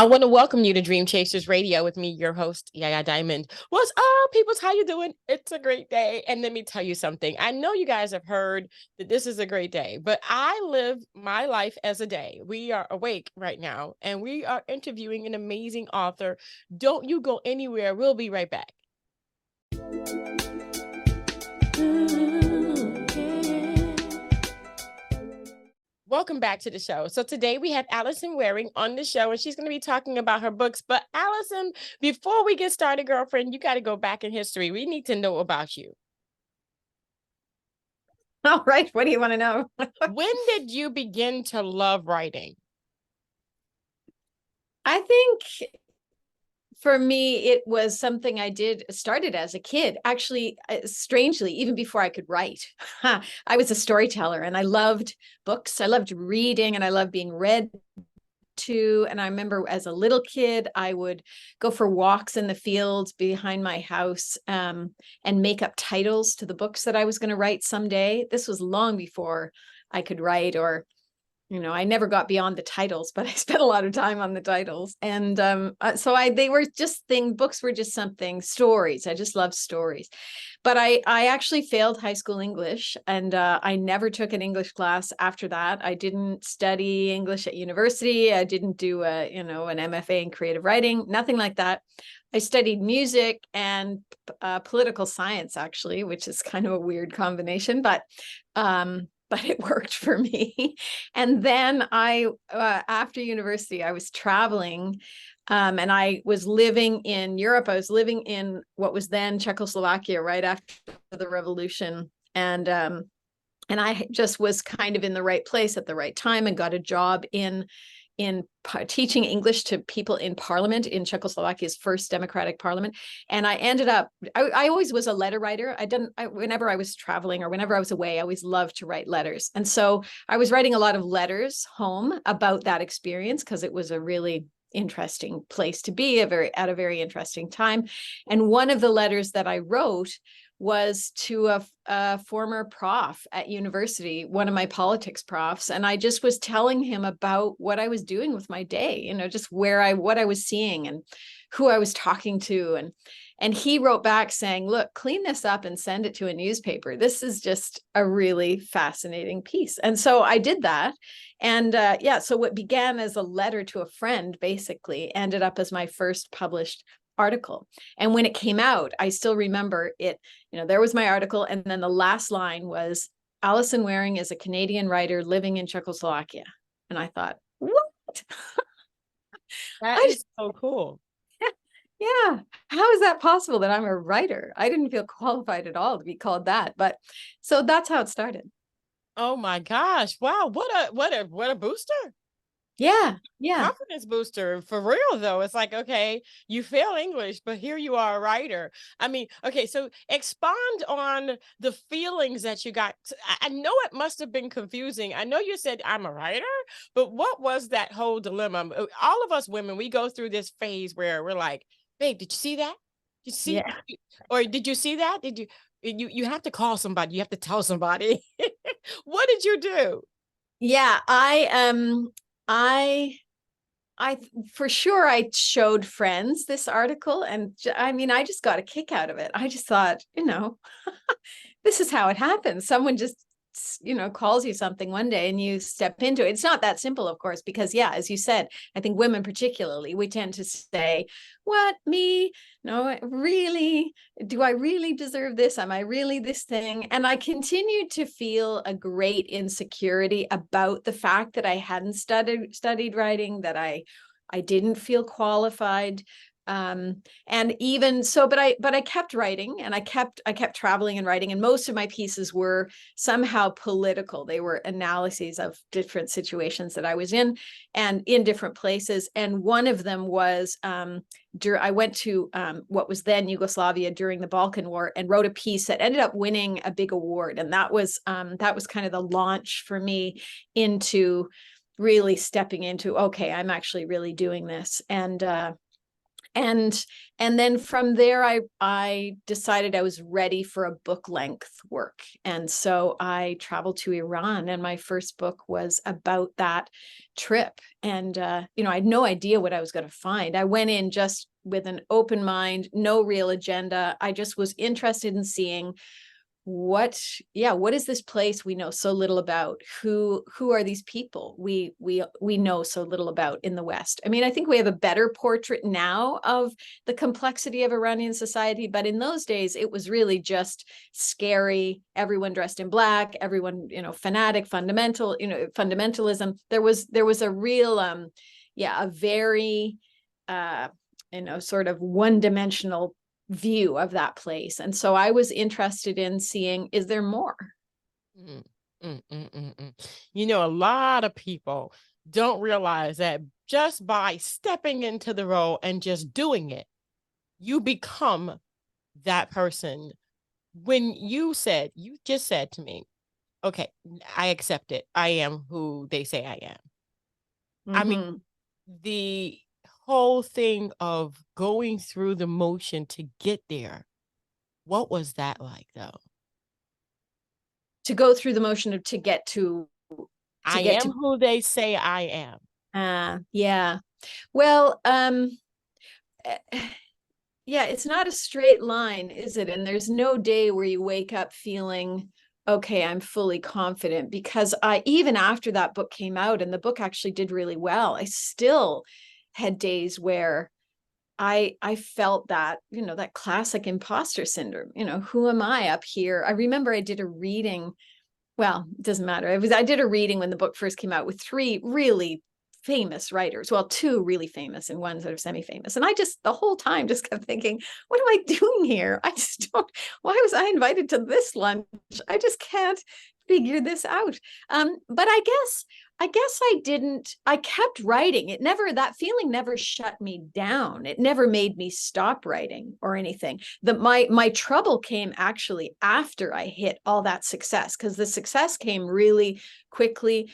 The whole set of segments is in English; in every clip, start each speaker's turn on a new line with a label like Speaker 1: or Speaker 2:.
Speaker 1: I want to welcome you to Dream Chasers Radio with me, your host, Yaya Diamond. What's up, peoples? How you doing? It's a great day. And let me tell you something. I know you guys have heard that this is a great day, but I live my life as a day. We are awake right now, and we are interviewing an amazing author. Don't you go anywhere. We'll be right back. Welcome back to the show. So today we have Alison Waring on the show, and she's going to be talking about her books. But Alison, before we get started, girlfriend, you got to go back in history. We need to know about you.
Speaker 2: All right. What do you want to know?
Speaker 1: When did you begin to love writing?
Speaker 2: I think for me, it was something I started as a kid. Actually, strangely, even before I could write. I was a storyteller and I loved books. I loved reading and I loved being read to. And I remember as a little kid, I would go for walks in the fields behind my house and make up titles to the books that I was going to write someday. This was long before I could write, or I never got beyond the titles, but I spent a lot of time on the titles. And they were just books were just stories. I just love stories. But I actually failed high school English, and I never took an English class after that. I didn't study English at university. I didn't do an MFA in creative writing, nothing like that. I studied music and political science, actually, which is kind of a weird combination, but it worked for me. And then after university, I was traveling and I was living in Europe. I was living in what was then Czechoslovakia right after the revolution. And I just was kind of in the right place at the right time and got a job in teaching English to people in parliament, in Czechoslovakia's first democratic parliament. And I ended up, I always was a letter writer. Whenever I was traveling or whenever I was away, I always loved to write letters. And so I was writing a lot of letters home about that experience because it was a really interesting place to be at a very interesting time. And one of the letters that I wrote was to a former prof at university, one of my politics profs. And I just was telling him about what I was doing with my day, just what I was seeing and who I was talking to. And he wrote back saying, look, clean this up and send it to a newspaper. This is just a really fascinating piece. And so I did that. And so what began as a letter to a friend basically ended up as my first published article. And when it came out, I still remember it, there was my article. And then the last line was, Alison Waring is a Canadian writer living in Czechoslovakia. And I thought, what?
Speaker 1: That is so cool.
Speaker 2: Yeah. How is that possible that I'm a writer? I didn't feel qualified at all to be called that. But so that's how it started.
Speaker 1: Oh my gosh. Wow. What a booster.
Speaker 2: Yeah.
Speaker 1: Confidence booster for real, though. It's like, okay, you fail English, but here you are a writer. I mean, okay, so expand on the feelings that you got. I know it must have been confusing. I know you said I'm a writer, but what was that whole dilemma? All of us women, we go through this phase where we're like, babe, did you see that? Did you see
Speaker 2: yeah.
Speaker 1: Or did you see that? Did you have to call somebody, you have to tell somebody. What did you do?
Speaker 2: Yeah, I for sure, I showed friends this article, and I mean, I just got a kick out of it. I just thought, this is how it happens. Someone just, calls you something one day and you step into it. It's not that simple, of course, because as you said, I think women particularly, we tend to say, what, me? No, really? Do I really deserve this? Am I really this thing? And I continued to feel a great insecurity about the fact that I hadn't studied writing, that I didn't feel qualified. And even so, but I kept writing, and I kept traveling and writing, and most of my pieces were somehow political. They were analyses of different situations that I was in and in different places. And one of them was I went to what was then Yugoslavia during the Balkan War and wrote a piece that ended up winning a big award. And that was kind of the launch for me into really stepping into, okay, I'm actually really doing this. and then from there I decided I was ready for a book length work, and so I traveled to Iran, and my first book was about that trip. And I had no idea what I was going to find. I went in just with an open mind, no real agenda. I just was interested in seeing what is this place we know so little about? Who are these people we know so little about in the West? I mean, I think we have a better portrait now of the complexity of Iranian society, but in those days it was really just scary. Everyone dressed in black, everyone, fanatic, fundamentalism. There was a real a very sort of one-dimensional view of that place. And so I was interested in seeing, is there more?
Speaker 1: Mm, a lot of people don't realize that just by stepping into the role and just doing it, you become that person. When you just said to me, okay, I accept it. I am who they say I am. I mean,
Speaker 2: Mm-hmm.
Speaker 1: the whole thing of going through the motion to get there, what was that like though?
Speaker 2: To go through the motion of to get to
Speaker 1: I am who they say I am.
Speaker 2: yeah. Well, yeah, it's not a straight line, is it? And there's no day where you wake up feeling, okay, I'm fully confident, because even after that book came out and the book actually did really well, I still had days where I felt that, that classic imposter syndrome. Who am I up here? I remember I did a reading. Well, it doesn't matter. I did a reading when the book first came out with 3 really famous writers. Well, 2 really famous and one sort of semi-famous. And I just the whole time just kept thinking, what am I doing here? I just don't, why was I invited to this lunch? I just can't figure this out. But I guess I kept writing. That feeling never shut me down. It never made me stop writing or anything. My trouble came actually after I hit all that success, because the success came really quickly,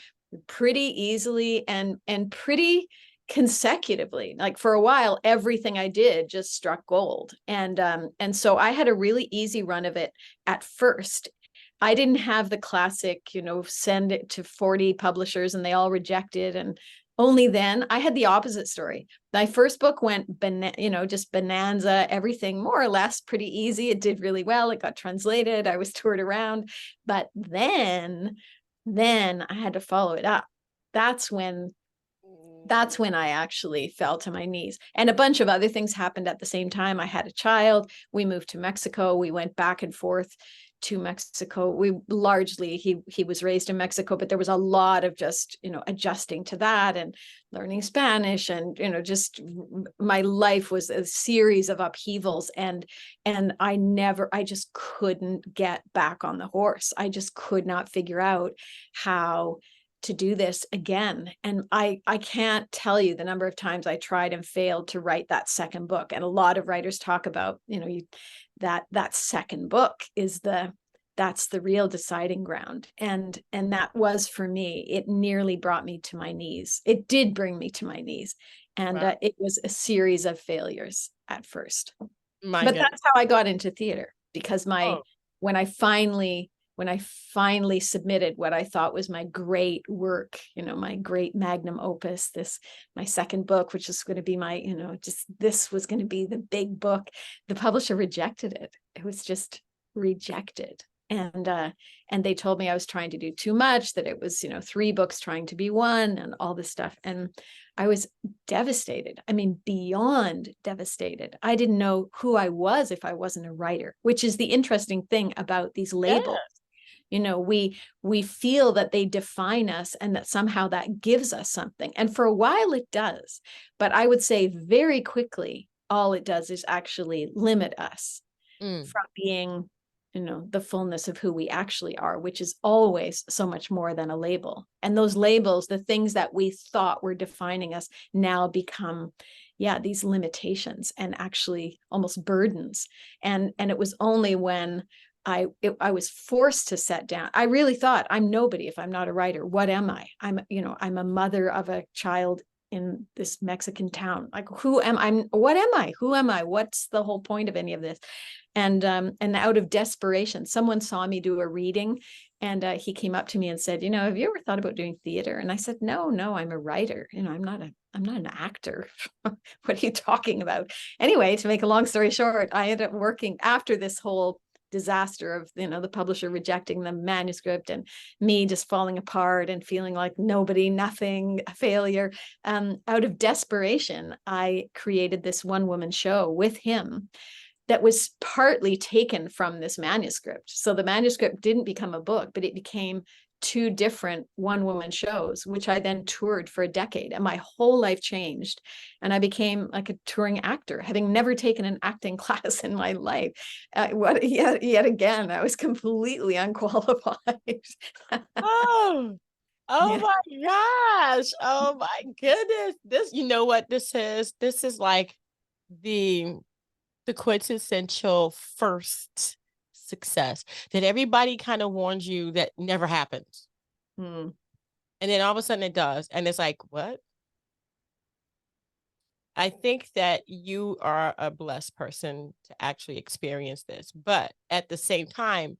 Speaker 2: pretty easily, and pretty consecutively. Like for a while, everything I did just struck gold. And so I had a really easy run of it at first. I didn't have the classic, send it to 40 publishers and they all rejected. And only then I had the opposite story. My first book went, just bonanza, everything more or less pretty easy. It did really well. It got translated. I was toured around. But then I had to follow it up. That's when I actually fell to my knees. And a bunch of other things happened at the same time. I had a child. We moved to Mexico. We went back and forth to Mexico. He was raised in Mexico, but there was a lot of just, adjusting to that and learning Spanish. And, just my life was a series of upheavals. And I just couldn't get back on the horse. I just could not figure out how to do this again. And I can't tell you the number of times I tried and failed to write that second book. And a lot of writers talk about, that second book is that's the real deciding ground. And that was for me. It nearly brought me to my knees. It did bring me to my knees. And
Speaker 1: Wow.
Speaker 2: it was a series of failures at first.
Speaker 1: My
Speaker 2: But
Speaker 1: goodness.
Speaker 2: that's how I got into theater, because
Speaker 1: Oh,
Speaker 2: when I finally submitted what I thought was my great work, my great magnum opus, my second book, which is going to be my, this was going to be the big book, the publisher rejected it. It was just rejected. And they told me I was trying to do too much, that it was, 3 books trying to be one and all this stuff. And I was devastated. I mean, beyond devastated. I didn't know who I was if I wasn't a writer, which is the interesting thing about these labels.
Speaker 1: yeah.
Speaker 2: We feel that they define us and that somehow that gives us something. And for a while it does. But I would say very quickly, all it does is actually limit us
Speaker 1: Mm.
Speaker 2: from being, the fullness of who we actually are, which is always so much more than a label. And those labels, the things that we thought were defining us, now become, these limitations and actually almost burdens. And it was only when I was forced to set down. I really thought, I'm nobody if I'm not a writer. What am I? I'm a mother of a child in this Mexican town. Like, who am I? What am I? Who am I? What's the whole point of any of this? And out of desperation, someone saw me do a reading, and he came up to me and said, have you ever thought about doing theater? And I said, no, I'm a writer. I'm not an actor. What are you talking about? Anyway, to make a long story short, I ended up working after this whole disaster of the publisher rejecting the manuscript and me just falling apart and feeling like nobody, nothing, a failure. Out of desperation, I created this one-woman show with him that was partly taken from this manuscript. So the manuscript didn't become a book, but it became 2 different one-woman shows, which I then toured for a decade, and my whole life changed. And I became like a touring actor, having never taken an acting class in my life. Yet again, I was completely unqualified.
Speaker 1: Oh, oh
Speaker 2: Yeah.
Speaker 1: my gosh. Oh my goodness. This, you know what this is? This is like the quintessential first success that everybody kind of warns you that never happens.
Speaker 2: Hmm.
Speaker 1: And then all of a sudden it does. And it's like, what? I think that you are a blessed person to actually experience this. But at the same time,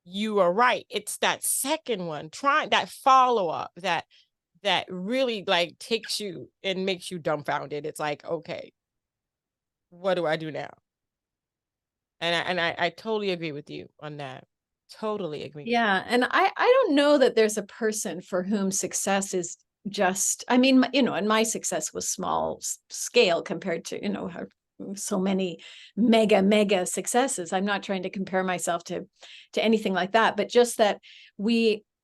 Speaker 1: you are right. It's that second one, trying that follow-up that really like takes you and makes you dumbfounded. It's like, okay, what do I do now? And I totally agree with you on that. Totally agree with
Speaker 2: Yeah. And I don't know that there's a person for whom success is just, I mean, and my success was small scale compared to, how so many mega successes. I'm not trying to compare myself to anything like that, but just that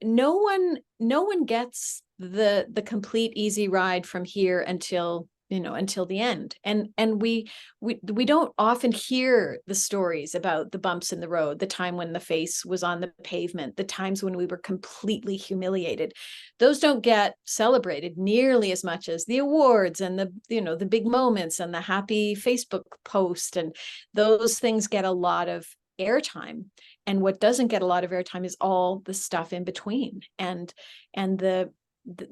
Speaker 2: no one gets the complete easy ride from here until the end. And we don't often hear the stories about the bumps in the road, the time when the face was on the pavement, the times when we were completely humiliated. Those don't get celebrated nearly as much as the awards and the big moments and the happy Facebook post. And those things get a lot of airtime. And what doesn't get a lot of airtime is all the stuff in between, and the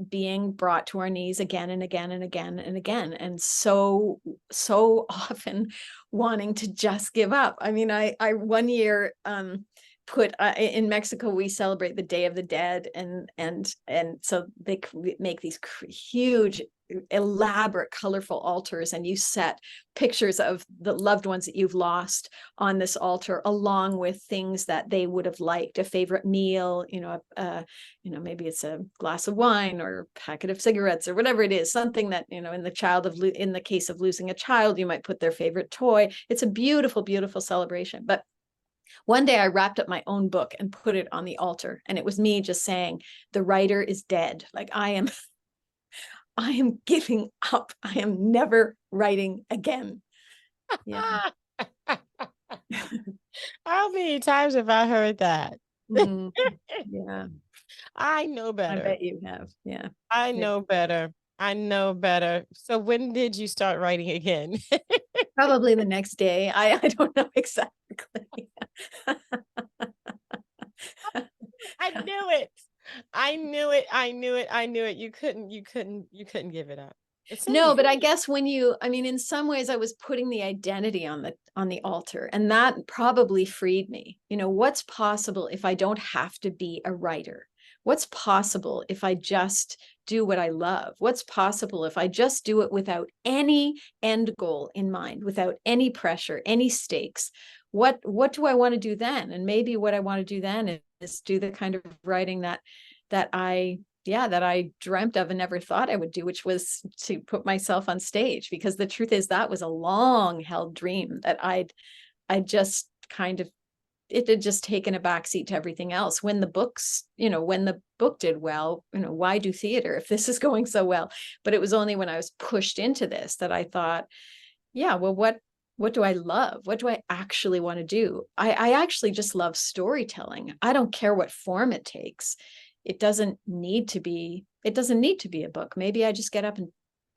Speaker 2: being brought to our knees again and again and again and again, and so often wanting to just give up. I mean, I one year put in Mexico, we celebrate the Day of the Dead, and so they make these huge, elaborate, colorful altars, and you set pictures of the loved ones that you've lost on this altar, along with things that they would have liked, a favorite meal, maybe it's a glass of wine or a packet of cigarettes or whatever it is, something that, in the case of losing a child, you might put their favorite toy. It's a beautiful, beautiful celebration. But one day I wrapped up my own book and put it on the altar, and it was me just saying, the writer is dead. Like, I am giving up. I am never writing again. Yeah.
Speaker 1: you. How many times have I heard that?
Speaker 2: Mm, yeah.
Speaker 1: I know
Speaker 2: I
Speaker 1: better.
Speaker 2: bet you have. Yeah.
Speaker 1: I
Speaker 2: Yeah.
Speaker 1: know better. I know better. So when did you start writing again?
Speaker 2: Probably the next day. I don't know exactly.
Speaker 1: I knew it. I knew it. I knew it. I knew it. You couldn't give it up. It's in
Speaker 2: No,
Speaker 1: you.
Speaker 2: but I guess in some ways I was putting the identity on the altar, and that probably freed me. What's possible if I don't have to be a writer? What's possible if I just do what I love? What's possible if I just do it without any end goal in mind, without any pressure, any stakes? What do I want to do then? And maybe what I want to do then is do the kind of writing that I dreamt of and never thought I would do, which was to put myself on stage. Because the truth is, that was a long held dream that I just kind of, it had just taken a backseat to everything else. When the book did well, why do theater if this is going so well? But it was only when I was pushed into this that I thought, yeah, well, what do I love? What do I actually want to do? I actually just love storytelling. I don't care what form it takes. It doesn't need to be a book. Maybe I just get up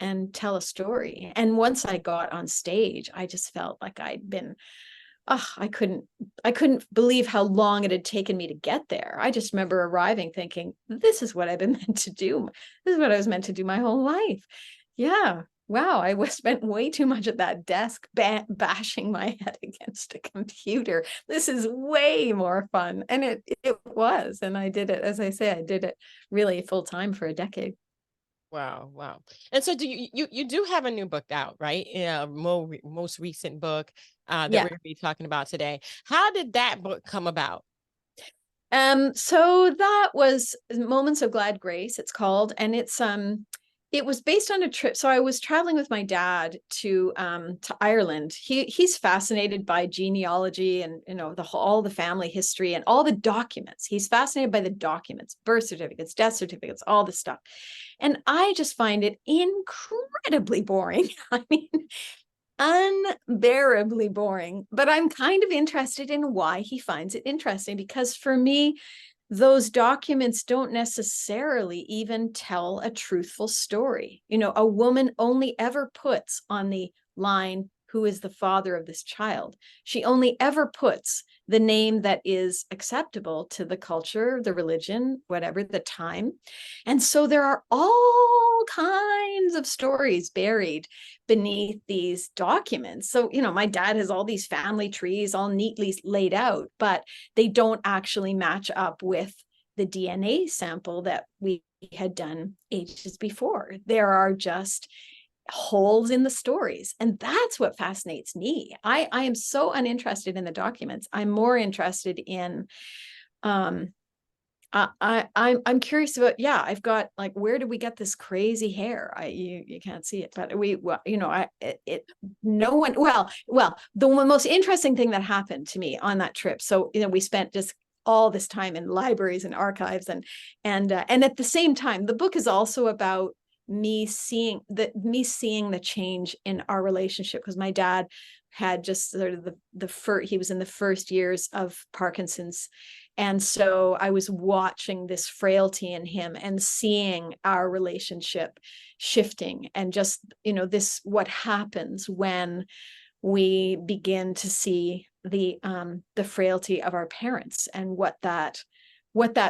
Speaker 2: and tell a story. And once I got on stage, I just felt like I couldn't believe how long it had taken me to get there. I just remember arriving thinking, this is what I've been meant to do. This is what I was meant to do my whole life. Yeah. Wow. Spent way too much at that desk bashing my head against a computer. This is way more fun. And it was. And I did it, as I say, I did it really full time for a decade.
Speaker 1: Wow, wow. And so do you do have a new book out, right? Yeah, most recent book that
Speaker 2: Yeah.
Speaker 1: we're gonna be talking about today. How did that book come about?
Speaker 2: So that was Moments of Glad Grace, it's called, and it was based on a trip. So I was traveling with my dad to Ireland. He's fascinated by genealogy and all the family history and all the documents. He's fascinated by the documents, birth certificates, death certificates, all the stuff. And I just find it incredibly boring. I mean, unbearably boring, but I'm kind of interested in why he finds it interesting, because for me, those documents don't necessarily even tell a truthful story. A woman only ever puts on the line, who is the father of this child. She only ever puts the name that is acceptable to the culture, the religion, whatever the time. And so there are all kinds of stories buried beneath these documents. So, my dad has all these family trees all neatly laid out, but they don't actually match up with the DNA sample that we had done ages before. There are just holes in the stories. And that's what fascinates me. I am so uninterested in the documents. I'm more interested in um I'm curious about, yeah, I've got, like, where did we get this crazy hair? You can't see it, but no one, the most interesting thing that happened to me on that trip. So, we spent just all this time in libraries and archives, and at the same time, the book is also about me seeing the change in our relationship, because my dad had just sort of he was in the first years of Parkinson's. And so I was watching this frailty in him and seeing our relationship shifting, and just, what happens when we begin to see the frailty of our parents, and what that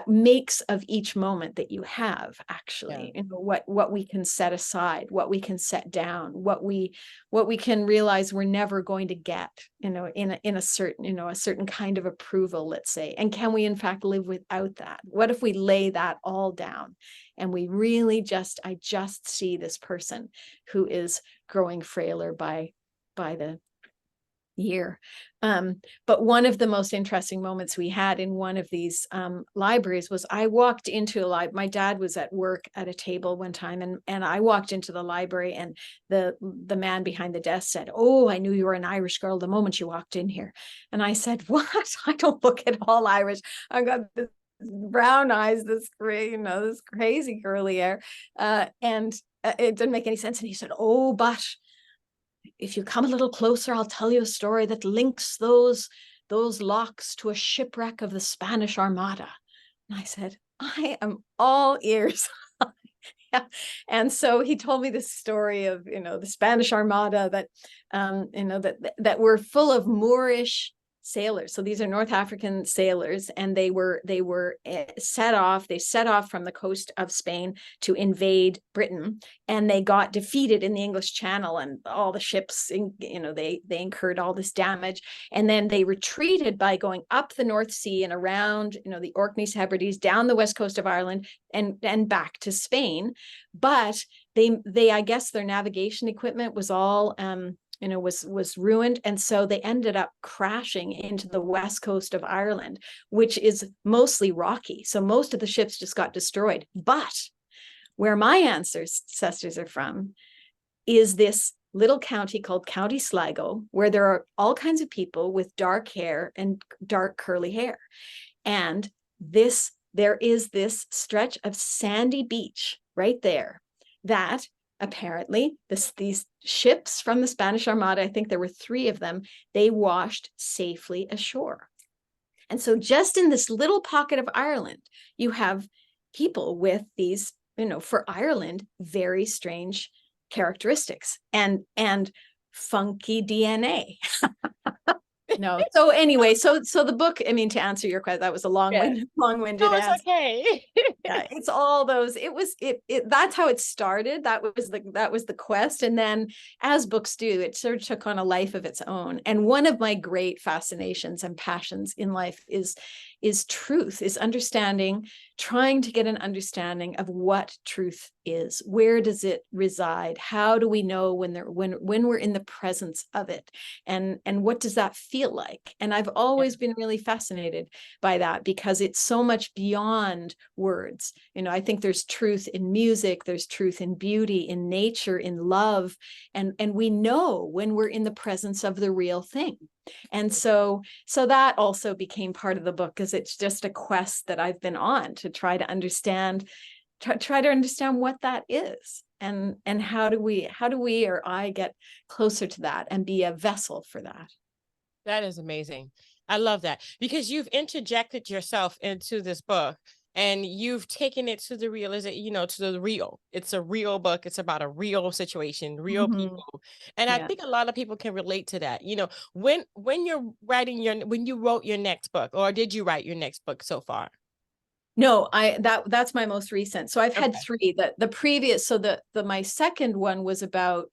Speaker 2: makes of each moment that you have,
Speaker 1: Yeah.
Speaker 2: actually, what we can set aside, what we can set down, what we can realize we're never going to get, in a certain, a certain kind of approval, let's say. And can we in fact live without that? What if we lay that all down, and we really I just see this person who is growing frailer by the year. But one of the most interesting moments we had in one of these libraries was, I walked into a library. My dad was at work at a table one time, and I walked into the library, and the man behind the desk said, "Oh, I knew you were an Irish girl the moment you walked in here." And I said, "What? I don't look at all Irish. I got this brown eyes, this this crazy curly hair." And it didn't make any sense. And he said, "Oh, but if you come a little closer, I'll tell you a story that links those locks to a shipwreck of the Spanish Armada." And I said, "I am all ears." Yeah. And so he told me this story of, the Spanish Armada, that were full of Moorish sailors. So these are North African sailors, and they set off from the coast of Spain to invade Britain, and they got defeated in the English Channel, and all the ships, they incurred all this damage, and then they retreated by going up the North Sea and around, the Orkneys Hebrides, down the west coast of Ireland, and back to Spain. But they I guess their navigation equipment was all was ruined, and so they ended up crashing into the west coast of Ireland, which is mostly rocky, so most of the ships just got destroyed. But where my ancestors are from is this little county called County Sligo, where there are all kinds of people with dark hair and dark curly hair. And there is this stretch of sandy beach right there that apparently these ships from the Spanish Armada, I think there were 3 of them, they washed safely ashore. And so just in this little pocket of Ireland, you have people with these, for Ireland, very strange characteristics and funky DNA. No. So anyway, so the book, I mean, to answer your question, that was a
Speaker 1: Yes.
Speaker 2: long-winded
Speaker 1: No, it's
Speaker 2: answer.
Speaker 1: okay.
Speaker 2: Yeah, it's all those, it that's how it started. That was the quest. And then, as books do, it sort of took on a life of its own. And one of my great fascinations and passions in life is truth, is understanding, trying to get an understanding of what truth is. Where does it reside? How do we know when we're in the presence of it? And what does that feel like? And I've
Speaker 1: Yeah.
Speaker 2: always been really fascinated by that, because it's so much beyond words. You know, I think there's truth in music, there's truth in beauty, in nature, in love, and we know when we're in the presence of the real thing. And so that also became part of the book, because it's just a quest that I've been on to try to understand, try to understand what that is, and how do we or I get closer to that and be a vessel for that.
Speaker 1: That is amazing. I love that because you've interjected yourself into this book and you've taken it to the realization, to the real. It's a real book. It's about a real situation, real
Speaker 2: Mm-hmm.
Speaker 1: people. And I
Speaker 2: Yeah.
Speaker 1: think a lot of people can relate to that. When you're writing when you wrote your next book, or did you write your next book so far?
Speaker 2: No, that's my most recent. So I've had
Speaker 1: Okay.
Speaker 2: three. The previous, so the my second one was about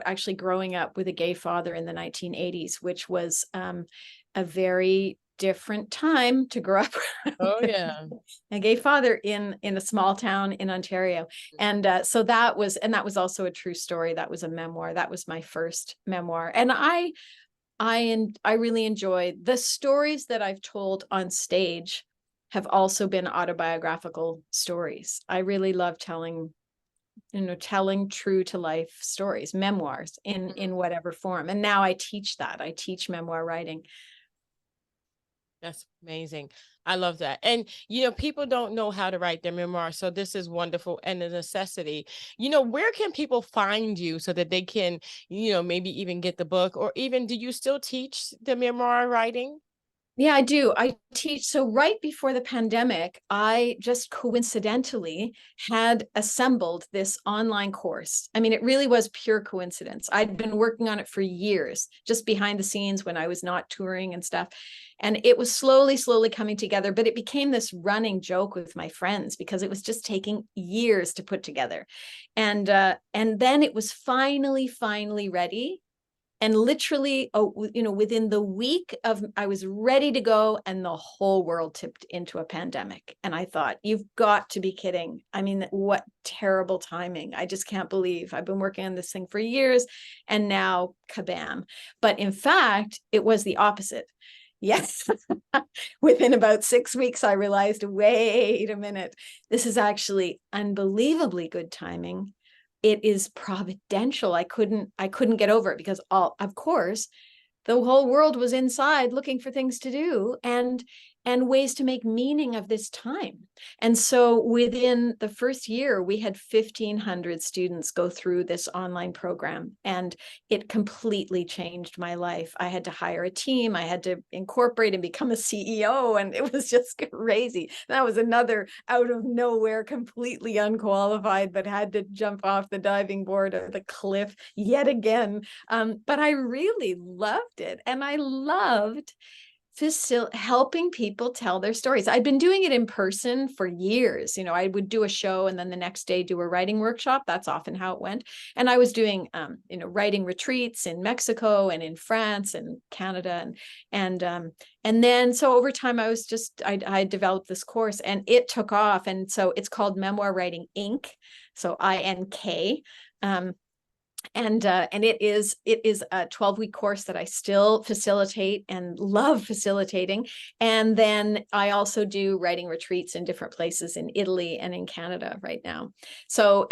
Speaker 2: actually growing up with a gay father in the 1980s, which was a very different time to grow up
Speaker 1: Oh
Speaker 2: with
Speaker 1: yeah.
Speaker 2: a gay father in a small town in Ontario. And so that was also a true story. That was a memoir. That was my first memoir. And I really enjoy the stories that I've told on stage, have also been autobiographical stories. I really love telling true to life stories, memoirs in whatever form. And now I teach that. I teach memoir writing.
Speaker 1: That's amazing. I love that. And, people don't know how to write their memoir. So this is wonderful and a necessity. Where can people find you so that they can, maybe even get the book, or even do you still teach the memoir writing?
Speaker 2: Yeah, I do. I teach. So right before the pandemic, I just coincidentally had assembled this online course. I mean, it really was pure coincidence. I'd been working on it for years, just behind the scenes when I was not touring and stuff. And it was slowly coming together, but it became this running joke with my friends because it was just taking years to put together. And then it was finally ready, and literally, within the week of, I was ready to go, and the whole world tipped into a pandemic. And I thought, you've got to be kidding. I mean, what terrible timing. I just can't believe I've been working on this thing for years, and now kabam. But in fact, it was the opposite. Yes. Within about 6 weeks, I realized, wait a minute, this is actually unbelievably good timing. It is providential. I couldn't get over it, because of course, the whole world was inside looking for things to do, and ways to make meaning of this time. And so within the first year, we had 1,500 students go through this online program, and it completely changed my life. I had to hire a team, I had to incorporate and become a CEO, and it was just crazy. That was another out of nowhere, completely unqualified, but had to jump off the diving board or the cliff yet again. But I really loved it. And I loved helping people tell their stories. I'd been doing it in person for years. I would do a show and then the next day do a writing workshop. That's often how it went. And I was doing, writing retreats in Mexico and in France and Canada. And then, so over time, I developed this course, and it took off. And so it's called Memoir Writing Inc. So INK. And it is a 12-week course that I still facilitate and love facilitating. And then I also do writing retreats in different places in Italy and in Canada right now. So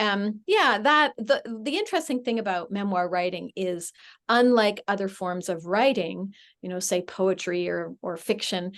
Speaker 2: yeah, that the interesting thing about memoir writing is, unlike other forms of writing, say poetry or fiction,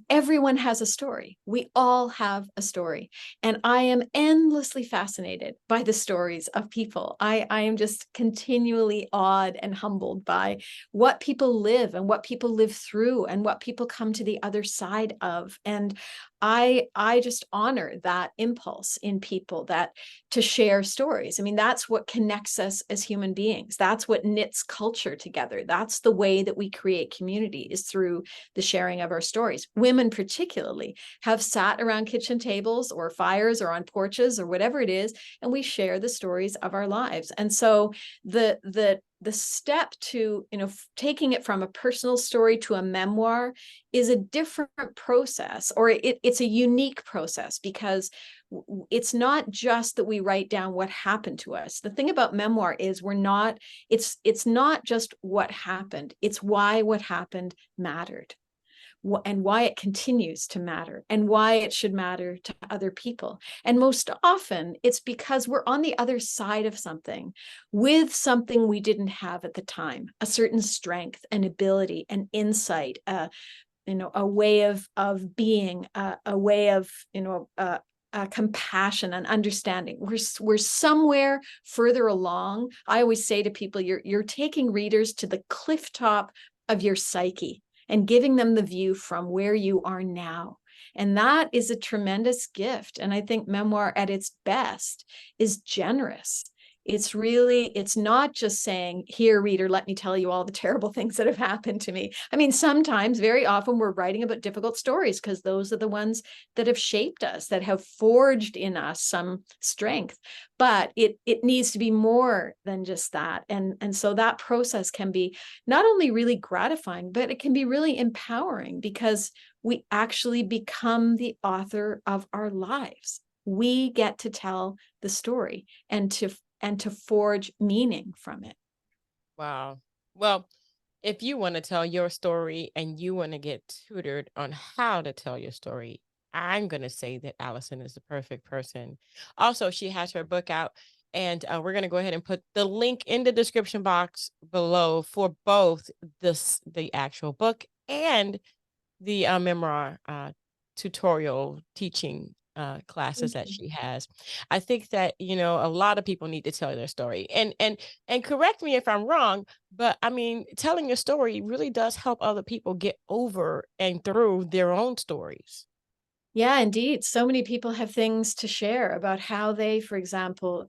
Speaker 2: everyone has a story. We all have a story. And I am endlessly fascinated by the stories of people. I am just continually awed and humbled by what people live and what people live through and what people come to the other side of. And I just honor that impulse in people, that to share stories. I mean, that's what connects us as human beings. That's what knits culture together. That's the way that we create community, is through the sharing of our stories. Women particularly have sat around kitchen tables or fires or on porches or whatever it is, and we share the stories of our lives. And so the step to, taking it from a personal story to a memoir is a different process, or it's a unique process, because it's not just that we write down what happened to us. The thing about memoir is it's not just what happened, it's why what happened mattered, and why it continues to matter, and why it should matter to other people. And most often it's because we're on the other side of something, with something we didn't have at the time, a certain strength, an ability, an insight, a way of being, a way of, compassion and understanding. We're somewhere further along. I always say to people, you're taking readers to the cliff top of your psyche and giving them the view from where you are now. And that is a tremendous gift. And I think memoir at its best is generous. It's not just saying, here, reader, let me tell you all the terrible things that have happened to me. I mean, sometimes, very often, we're writing about difficult stories because those are the ones that have shaped us, that have forged in us some strength. But it needs to be more than just that. And so that process can be not only really gratifying, but it can be really empowering, because we actually become the author of our lives. We get to tell the story and to forge meaning from it.
Speaker 1: Wow. Well, if you want to tell your story and you want to get tutored on how to tell your story, I'm going to say that Allison is the perfect person. Also, she has her book out, and we're going to go ahead and put the link in the description box below for both the actual book and the memoir tutorial teaching classes that she has. I think that, a lot of people need to tell their story. And correct me if I'm wrong, but I mean, telling your story really does help other people get over and through their own stories.
Speaker 2: Yeah, indeed. So many people have things to share about how they, for example,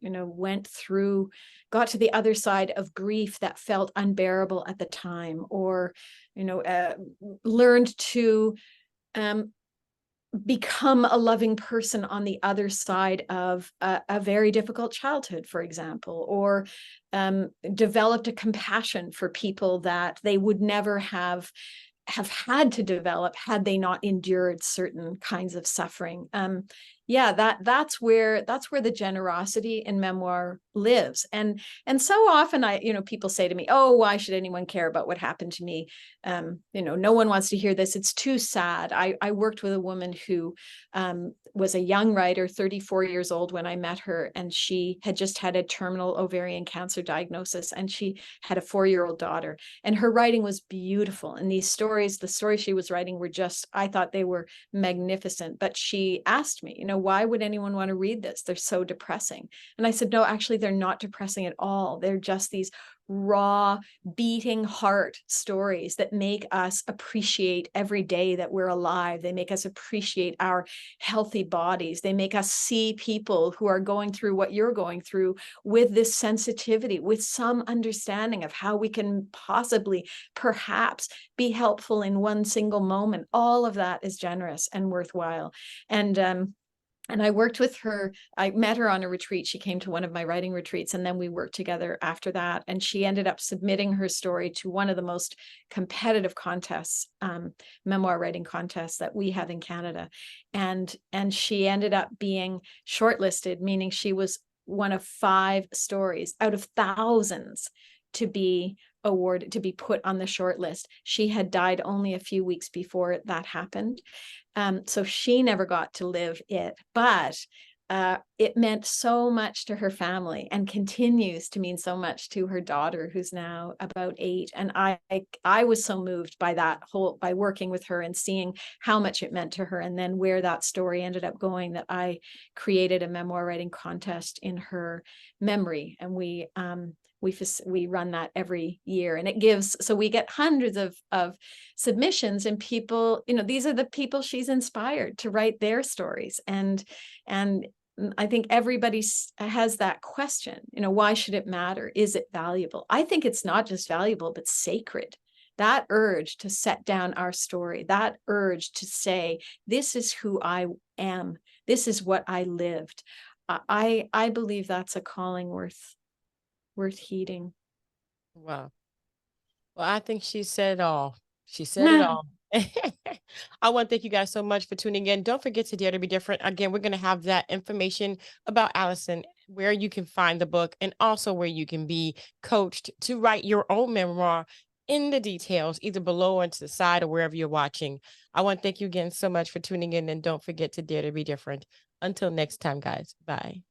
Speaker 2: got to the other side of grief that felt unbearable at the time, or, learned to um, become a loving person on the other side of a very difficult childhood, for example, or developed a compassion for people that they would never have had to develop had they not endured certain kinds of suffering. Yeah, that's where the generosity in memoir lives. And so often people say to me, oh, why should anyone care about what happened to me? No one wants to hear this. It's too sad. I worked with a woman who was a young writer, 34 years old when I met her, and she had just had a terminal ovarian cancer diagnosis, and she had a 4-year-old daughter, and her writing was beautiful. And the stories she was writing were just, I thought they were magnificent. But she asked me, why would anyone want to read this? They're so depressing. And I said, no, actually, they're not depressing at all. They're just these raw, beating heart stories that make us appreciate every day that we're alive. They make us appreciate our healthy bodies. They make us see people who are going through what you're going through with this sensitivity, with some understanding of how we can possibly, perhaps, be helpful in one single moment. All of that is generous and worthwhile. And I worked with her. I met her on a retreat. She came to one of my writing retreats, and then we worked together after that. And she ended up submitting her story to one of the most competitive contests, memoir writing contests that we have in Canada. And she ended up being shortlisted, meaning she was one of 5 stories out of thousands to be awarded, to be put on the short list. She had died only a few weeks before that happened. So she never got to live it, but it meant so much to her family, and continues to mean so much to her daughter, who's now about 8. And I was so moved by by working with her and seeing how much it meant to her, and then where that story ended up going, that I created a memoir writing contest in her memory. And We run that every year, and it gives, so we get hundreds of submissions, and people, these are the people she's inspired to write their stories. And I think everybody has that question, why should it matter? Is it valuable? I think it's not just valuable, but sacred. That urge to set down our story, that urge to say, this is who I am, this is what I lived. I believe that's a calling worth heeding.
Speaker 1: Wow. Well, I think she said it all. She said it all. I want to thank you guys so much for tuning in. Don't forget to Dare to Be Different. Again, we're going to have that information about Allison, where you can find the book, and also where you can be coached to write your own memoir in the details, either below or to the side or wherever you're watching. I want to thank you again so much for tuning in, and don't forget to Dare to Be Different. Until next time, guys. Bye.